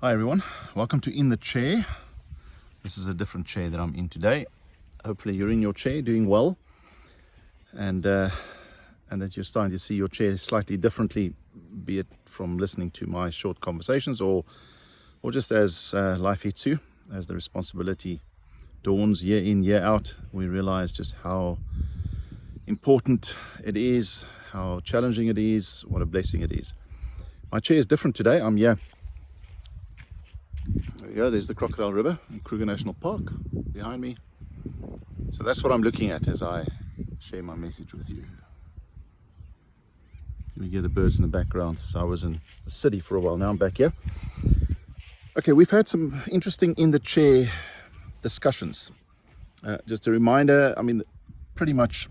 Hi everyone, welcome to In the Chair. This is a different chair that I'm in today. Hopefully you're in your chair doing well and that you're starting to see your chair slightly differently, be it from listening to my short conversations or just as life hits you, as the responsibility dawns year in, year out. We realize just how important it is, how challenging it is, what a blessing it is. My chair is different today. I'm here. There we go, there's the Crocodile River in Kruger National Park behind me. So that's what I'm looking at as I share my message with you. You hear the birds in the background. So I was in the city for a while, now I'm back here. Okay, we've had some interesting in the chair discussions. Just a reminder, pretty much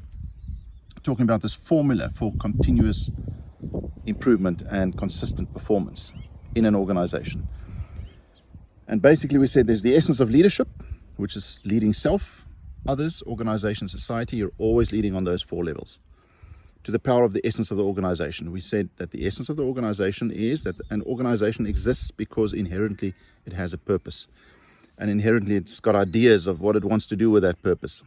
talking about this formula for continuous improvement and consistent performance in an organization. And basically we said there's the essence of leadership, which is leading self, others, organization, society. You're always leading on those four levels. To the power of the essence of the organization. We said that the essence of the organization is that an organization exists because inherently it has a purpose. And inherently it's got ideas of what it wants to do with that purpose,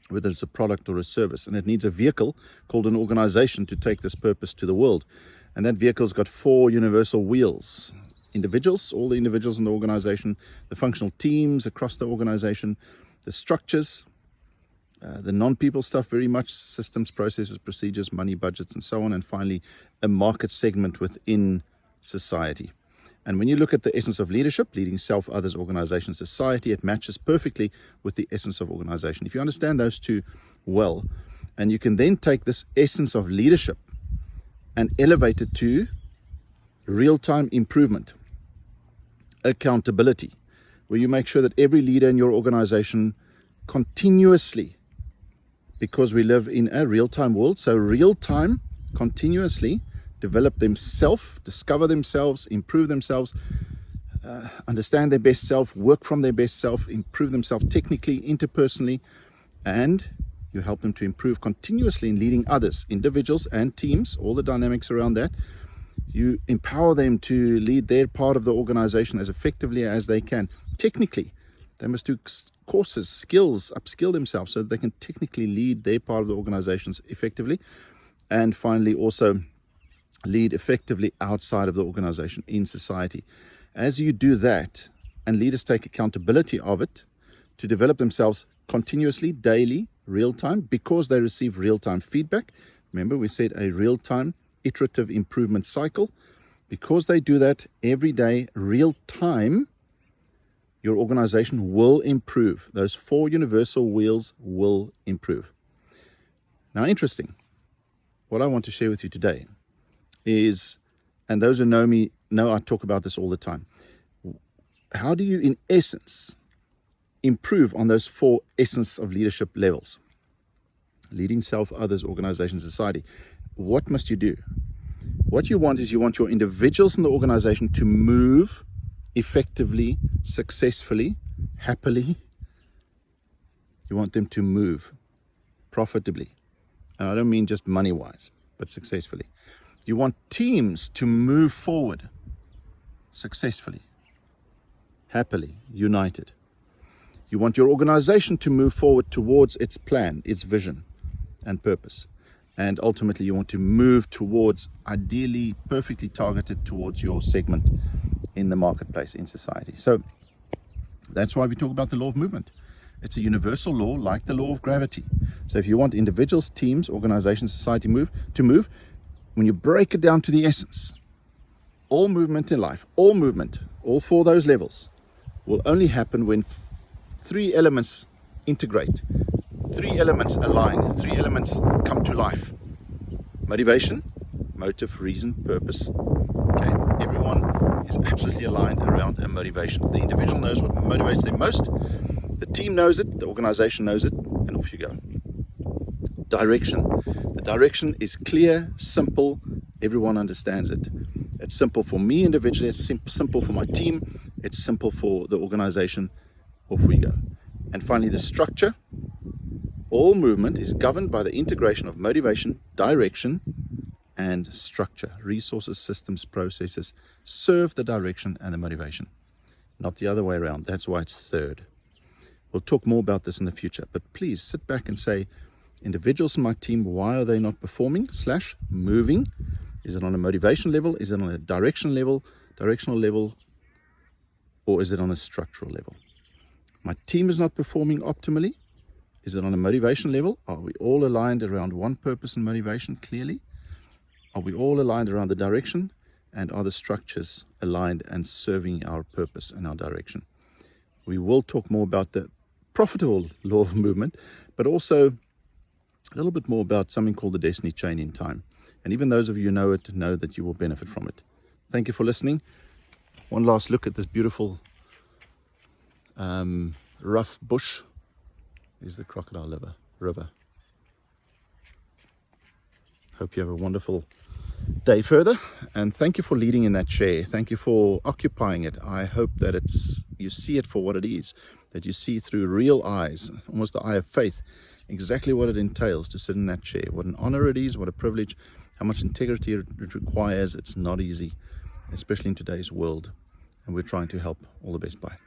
whether it's a product or a service. And it needs a vehicle called an organization to take this purpose to the world. And that vehicle's got four universal wheels. Individuals, all the individuals in the organization, the functional teams across the organization, the structures, the non-people stuff very much, systems, processes, procedures, money, budgets, and so on. And finally, a market segment within society. And when you look at the essence of leadership, leading self, others, organization, society, it matches perfectly with the essence of organization. If you understand those two well, and you can then take this essence of leadership and elevate it to real-time improvement, accountability, where you make sure that every leader in your organization continuously, because we live in a real-time world, so real-time, continuously develop themselves, discover themselves, improve themselves, understand their best self, work from their best self, improve themselves technically, interpersonally, and you help them to improve continuously in leading others, individuals and teams, all the dynamics around that. You empower them to lead their part of the organization as effectively as they can. Technically, they must do courses, skills, upskill themselves so that they can technically lead their part of the organizations effectively. And finally, also lead effectively outside of the organization in society. As you do that, and leaders take accountability of it to develop themselves continuously, daily, real-time, because they receive real-time feedback. Remember, we said a real-time iterative improvement cycle. Because they do that every day, real time, your organization will improve. Those four universal wheels will improve. Now, interesting. What I want to share with you today is, and those who know me know I talk about this all the time. How do you, in essence, improve on those four essence of leadership levels? Leading self, others, organization, society. What must you do? What you want is you want your individuals in the organization to move effectively, successfully, happily. You want them to move profitably. And I don't mean just money-wise, but successfully. You want teams to move forward successfully, happily, united. You want your organization to move forward towards its plan, its vision and purpose. And ultimately, you want to move towards, ideally, perfectly targeted towards your segment in the marketplace, in society. So that's why we talk about the law of movement. It's a universal law like the law of gravity. So if you want individuals, teams, organizations, society to move, when you break it down to the essence, all movement in life, all movement, all four those levels, will only happen when three elements integrate. Three elements align, three elements come to life. Motivation, motive, reason, purpose. Okay, everyone is absolutely aligned around a motivation. The individual knows what motivates them most, the team knows it, the organization knows it, and off you go. Direction. The direction is clear, simple, everyone understands it. It's simple for me individually, it's simple for my team, it's simple for the organization, off we go. And finally, the structure. All movement is governed by the integration of motivation, direction, and structure. Resources, systems, processes serve the direction and the motivation, not the other way around. That's why it's third. We'll talk more about this in the future, but please sit back and say, individuals in my team, why are they not performing / moving? Is it on a motivation level? Is it on a directional level, or is it on a structural level? My team is not performing optimally. Is it on a motivation level? Are we all aligned around one purpose and motivation clearly? Are we all aligned around the direction? And are the structures aligned and serving our purpose and our direction? We will talk more about the profitable law of movement, but also a little bit more about something called the destiny chain in time. And even those of you who know it know that you will benefit from it. Thank you for listening. One last look at this beautiful rough bush. Is the Crocodile River. Hope you have a wonderful day further, and thank you for leading in that chair. Thank you for occupying it. I hope that you see it for what it is, that you see through real eyes, almost the eye of faith, exactly what it entails to sit in that chair. What an honor it is, what a privilege, how much integrity it requires. It's not easy, especially in today's world, and we're trying to help. All the best. Bye.